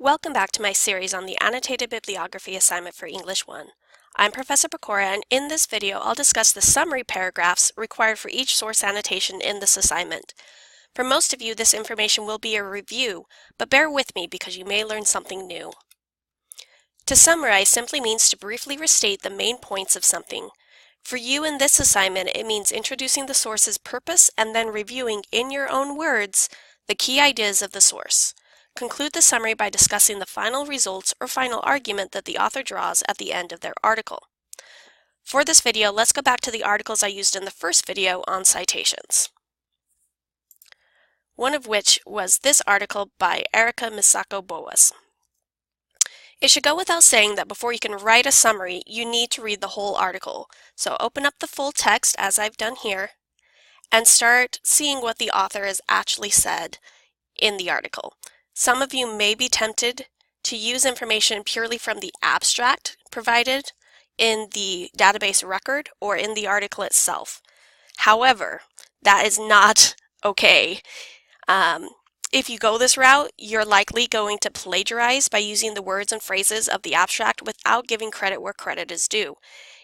Welcome back to my series on the Annotated Bibliography assignment for English 1. I'm Professor Pecora, and in this video I'll discuss the summary paragraphs required for each source annotation in this assignment. For most of you, this information will be a review, but bear with me because you may learn something new. To summarize simply means to briefly restate the main points of something. For you in this assignment, it means introducing the source's purpose and then reviewing in your own words the key ideas of the source. Conclude the summary by discussing the final results or final argument that the author draws at the end of their article. For this video, let's go back to the articles I used in the first video on citations. One of which was this article by Erica Misako-Boas. It should go without saying that before you can write a summary, you need to read the whole article. So open up the full text, as I've done here, and start seeing what the author has actually said in the article. Some of you may be tempted to use information purely from the abstract provided in the database record or in the article itself. However, that is not okay. If you go this route, you're likely going to plagiarize by using the words and phrases of the abstract without giving credit where credit is due.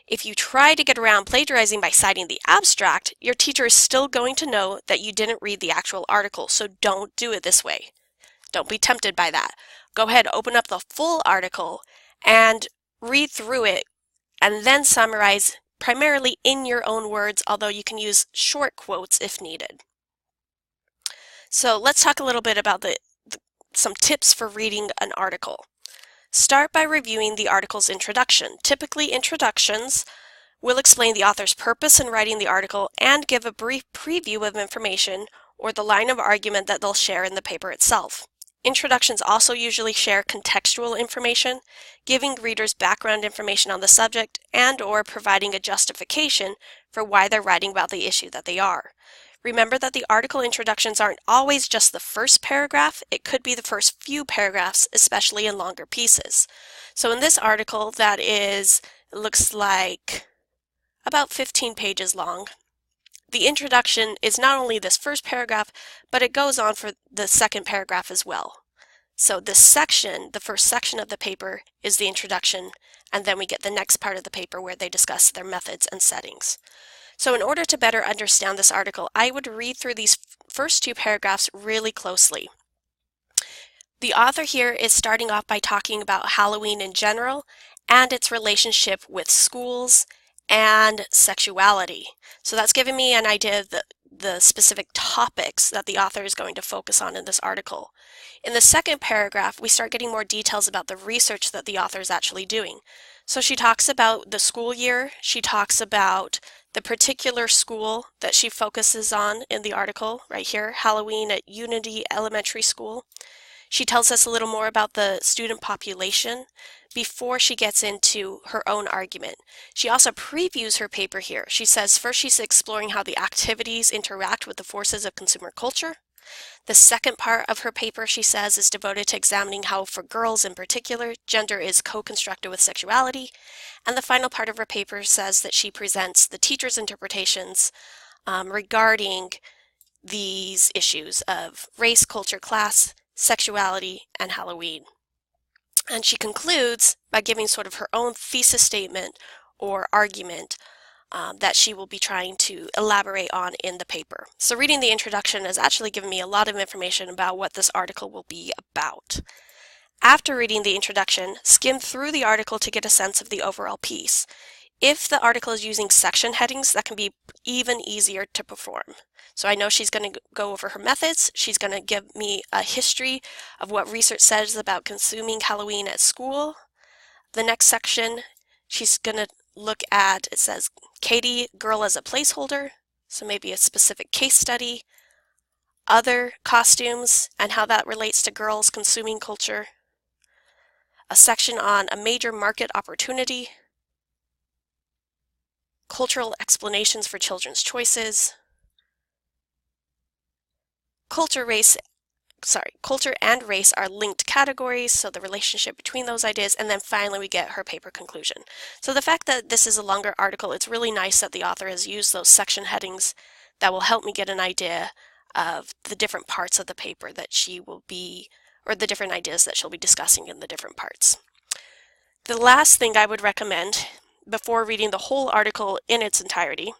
If you try to get around plagiarizing by citing the abstract, your teacher is still going to know that you didn't read the actual article, so don't do it this way. Don't be tempted by that. Go ahead, open up the full article and read through it and then summarize primarily in your own words, although you can use short quotes if needed. So let's talk a little bit about some tips for reading an article. Start by reviewing the article's introduction. Typically, introductions will explain the author's purpose in writing the article and give a brief preview of information or the line of argument that they'll share in the paper itself. Introductions also usually share contextual information, giving readers background information on the subject and/or providing a justification for why they're writing about the issue that they are. Remember that the article introductions aren't always just the first paragraph. It could be the first few paragraphs, especially in longer pieces. So in this article that it looks like about 15 pages long, the introduction is not only this first paragraph, but it goes on for the second paragraph as well. So this section, the first section of the paper, is the introduction, and then we get the next part of the paper where they discuss their methods and settings. So in order to better understand this article, I would read through these first two paragraphs really closely. The author here is starting off by talking about Halloween in general and its relationship with schools and sexuality. So that's giving me an idea of the specific topics that the author is going to focus on in this article. In the second paragraph, we start getting more details about the research that the author is actually doing. So she talks about the school year, she talks about the particular school that she focuses on in the article, right here, Halloween at Unity Elementary School. She tells us a little more about the student population before she gets into her own argument. She also previews her paper here. She says first she's exploring how the activities interact with the forces of consumer culture. The second part of her paper, she says, is devoted to examining how, for girls in particular, gender is co-constructed with sexuality. And the final part of her paper says that she presents the teacher's interpretations regarding these issues of race, culture, class, sexuality, and Halloween. And she concludes by giving sort of her own thesis statement or argument that she will be trying to elaborate on in the paper. So reading the introduction has actually given me a lot of information about what this article will be about. After reading the introduction, skim through the article to get a sense of the overall piece. If the article is using section headings, that can be even easier to perform. So I know she's going to go over her methods. She's going to give me a history of what research says about consuming Halloween at school. The next section, she's going to look at, it says, Katie, girl as a placeholder, so maybe a specific case study, other costumes and how that relates to girls consuming culture, a section on a major market opportunity, cultural explanations for children's choices, culture and race are linked categories, so the relationship between those ideas, and then finally we get her paper conclusion. So the fact that this is a longer article, it's really nice that the author has used those section headings that will help me get an idea of the different parts of the paper that she will be or the different ideas that she'll be discussing in the different parts. The last thing I would recommend before reading the whole article in its entirety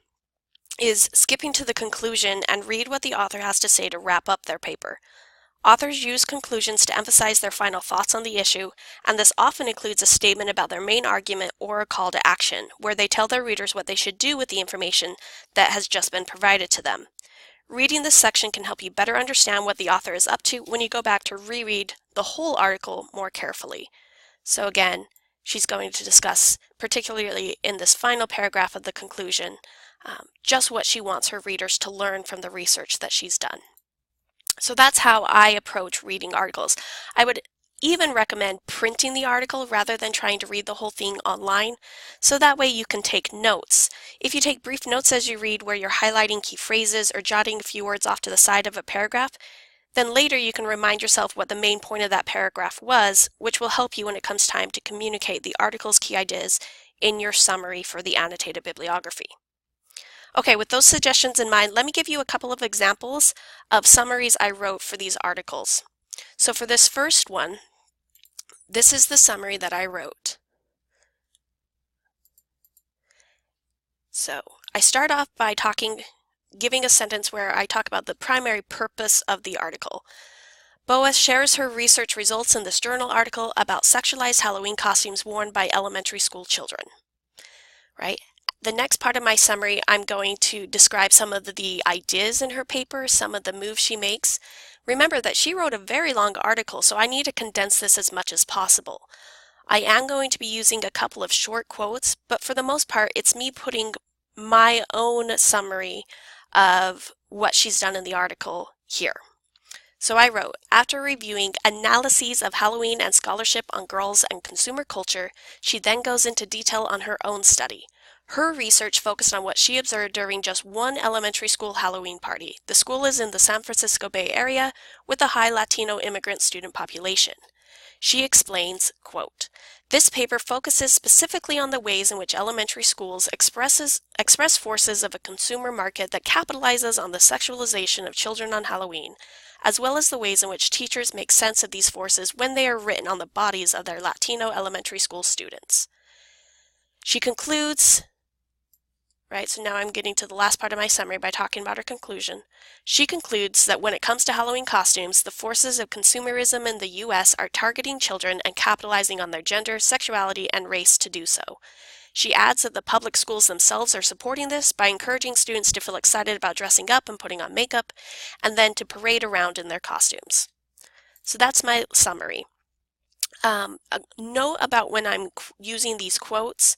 is skipping to the conclusion and read what the author has to say to wrap up their paper. Authors use conclusions to emphasize their final thoughts on the issue, and this often includes a statement about their main argument or a call to action, where they tell their readers what they should do with the information that has just been provided to them. Reading this section can help you better understand what the author is up to when you go back to reread the whole article more carefully. So again, she's going to discuss, particularly in this final paragraph of the conclusion, just what she wants her readers to learn from the research that she's done. So that's how I approach reading articles. I would even recommend printing the article rather than trying to read the whole thing online, so that way you can take notes. If you take brief notes as you read where you're highlighting key phrases or jotting a few words off to the side of a paragraph, then later you can remind yourself what the main point of that paragraph was, which will help you when it comes time to communicate the article's key ideas in your summary for the annotated bibliography. Okay, with those suggestions in mind, let me give you a couple of examples of summaries I wrote for these articles. So for this first one, this is the summary that I wrote. So I start off by giving a sentence where I talk about the primary purpose of the article. Boas shares her research results in this journal article about sexualized Halloween costumes worn by elementary school children. Right? The next part of my summary, I'm going to describe some of the ideas in her paper, some of the moves she makes. Remember that she wrote a very long article, so I need to condense this as much as possible. I am going to be using a couple of short quotes, but for the most part, it's me putting my own summary of what she's done in the article here. So I wrote, after reviewing analyses of Halloween and scholarship on girls and consumer culture, she then goes into detail on her own study. Her research focused on what she observed during just one elementary school Halloween party. The school is in the San Francisco Bay Area with a high Latino immigrant student population. She explains, quote, this paper focuses specifically on the ways in which elementary schools express forces of a consumer market that capitalizes on the sexualization of children on Halloween, as well as the ways in which teachers make sense of these forces when they are written on the bodies of their Latino elementary school students. She concludes, right, so now I'm getting to the last part of my summary by talking about her conclusion. She concludes that when it comes to Halloween costumes, the forces of consumerism in the U.S. are targeting children and capitalizing on their gender, sexuality, and race to do so. She adds that the public schools themselves are supporting this by encouraging students to feel excited about dressing up and putting on makeup, and then to parade around in their costumes. So that's my summary. A note about when I'm using these quotes.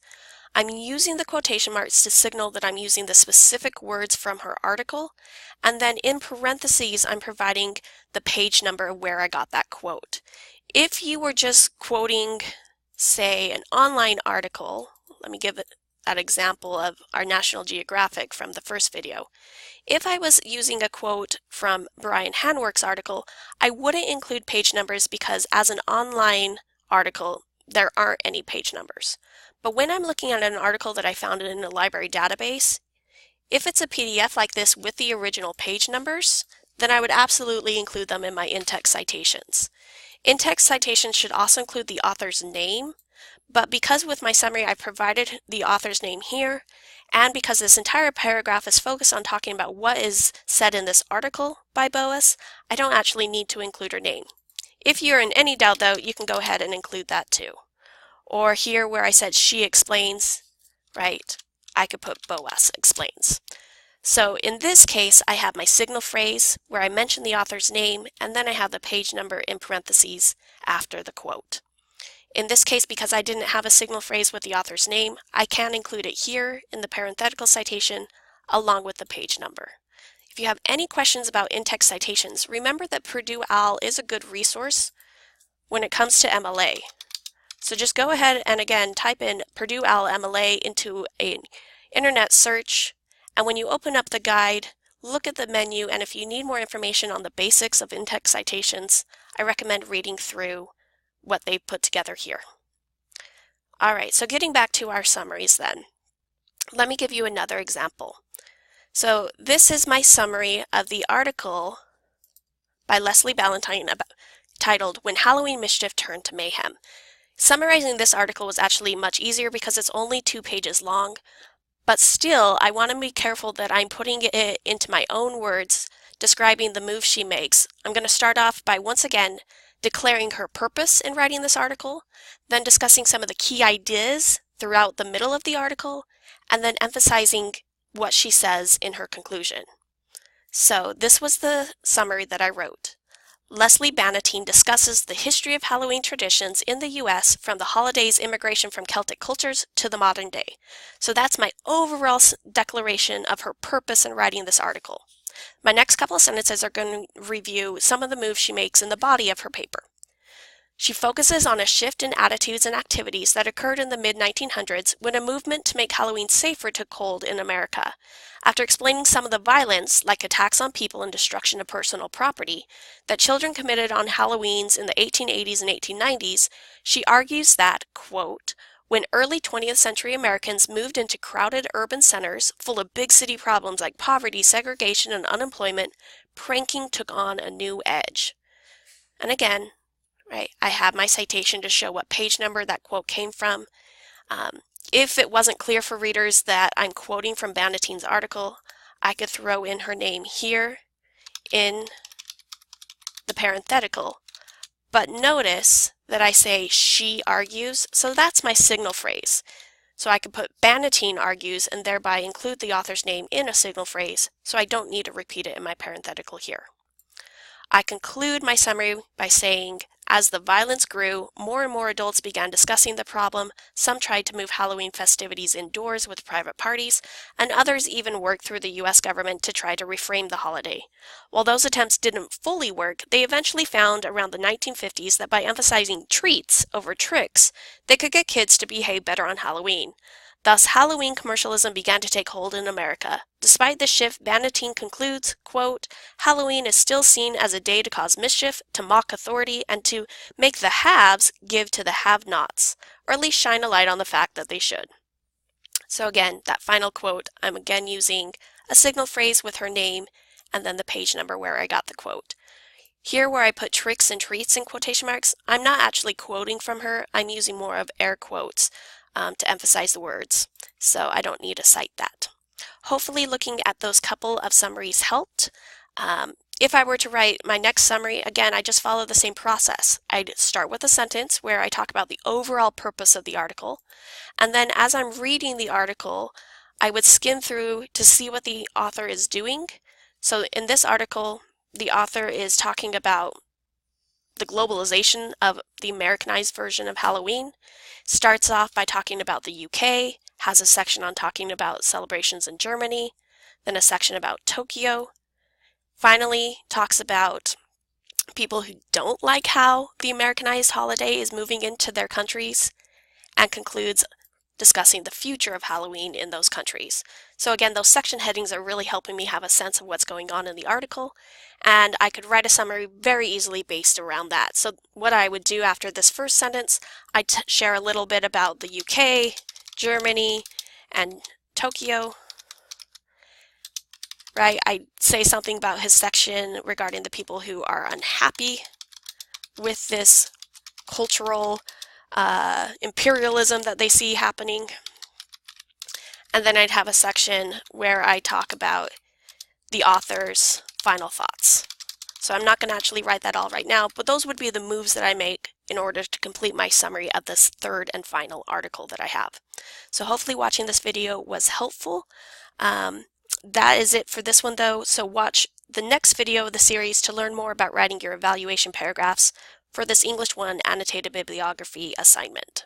I'm using the quotation marks to signal that I'm using the specific words from her article, and then in parentheses I'm providing the page number where I got that quote. If you were just quoting, say, an online article, let me give that example of our National Geographic from the first video. If I was using a quote from Brian Hanwork's article, I wouldn't include page numbers because as an online article, there aren't any page numbers. But when I'm looking at an article that I found in a library database, if it's a PDF like this with the original page numbers, then I would absolutely include them in my in-text citations. In-text citations should also include the author's name, but because with my summary I provided the author's name here, and because this entire paragraph is focused on talking about what is said in this article by Boas, I don't actually need to include her name. If you're in any doubt though, you can go ahead and include that too. Or here where I said she explains, right, I could put Boas explains. So in this case, I have my signal phrase where I mention the author's name, and then I have the page number in parentheses after the quote. In this case, because I didn't have a signal phrase with the author's name, I can include it here in the parenthetical citation along with the page number. If you have any questions about in-text citations, remember that Purdue OWL is a good resource when it comes to MLA. So just go ahead and again type in Purdue OWL MLA into an internet search, and when you open up the guide, look at the menu, and if you need more information on the basics of in-text citations, I recommend reading through what they put together here. Alright, so getting back to our summaries then, let me give you another example. So this is my summary of the article by Leslie Ballantyne titled When Halloween Mischief Turned to Mayhem. Summarizing this article was actually much easier because it's only 2 pages long, but still I want to be careful that I'm putting it into my own words, describing the moves she makes. I'm going to start off by once again declaring her purpose in writing this article, then discussing some of the key ideas throughout the middle of the article, and then emphasizing what she says in her conclusion. So this was the summary that I wrote. Leslie Bannatyne discusses the history of Halloween traditions in the U.S. from the holiday's immigration from Celtic cultures to the modern day. So that's my overall declaration of her purpose in writing this article. My next couple of sentences are going to review some of the moves she makes in the body of her paper. She focuses on a shift in attitudes and activities that occurred in the mid-1900s when a movement to make Halloween safer took hold in America. After explaining some of the violence, like attacks on people and destruction of personal property, that children committed on Halloweens in the 1880s and 1890s, she argues that, quote, when early 20th century Americans moved into crowded urban centers full of big city problems like poverty, segregation, and unemployment, pranking took on a new edge. And again, right, I have my citation to show what page number that quote came from. If it wasn't clear for readers that I'm quoting from Bannatyne's article, I could throw in her name here in the parenthetical. But notice that I say she argues, so that's my signal phrase. So I could put Bannatyne argues and thereby include the author's name in a signal phrase, so I don't need to repeat it in my parenthetical here. I conclude my summary by saying, as the violence grew, more and more adults began discussing the problem. Some tried to move Halloween festivities indoors with private parties, and others even worked through the U.S. government to try to reframe the holiday. While those attempts didn't fully work, they eventually found around the 1950s that by emphasizing treats over tricks, they could get kids to behave better on Halloween. Thus, Halloween commercialism began to take hold in America. Despite this shift, Bannatyne concludes, quote, Halloween is still seen as a day to cause mischief, to mock authority, and to make the haves give to the have-nots, or at least shine a light on the fact that they should. So again, that final quote, I'm again using a signal phrase with her name and then the page number where I got the quote. Here where I put tricks and treats in quotation marks, I'm not actually quoting from her, I'm using more of air quotes to emphasize the words, so I don't need to cite that. Hopefully looking at those couple of summaries helped. If I were to write my next summary, again, I just follow the same process. I'd start with a sentence where I talk about the overall purpose of the article, and then as I'm reading the article, I would skim through to see what the author is doing. So in this article, the author is talking about the globalization of the Americanized version of Halloween. Starts off by talking about the UK, has a section on talking about celebrations in Germany, then a section about Tokyo. Finally, talks about people who don't like how the Americanized holiday is moving into their countries, and concludes discussing the future of Halloween in those countries. So again, those section headings are really helping me have a sense of what's going on in the article, and I could write a summary very easily based around that. So what I would do after this first sentence, I'd share a little bit about the UK, Germany, and Tokyo. Right? I'd say something about his section regarding the people who are unhappy with this cultural imperialism that they see happening. And then I'd have a section where I talk about the author's final thoughts. So I'm not going to actually write that all right now, but those would be the moves that I make in order to complete my summary of this third and final article that I have. So hopefully watching this video was helpful. That is it for this one though, so watch the next video of the series to learn more about writing your evaluation paragraphs for this English 1 annotated bibliography assignment.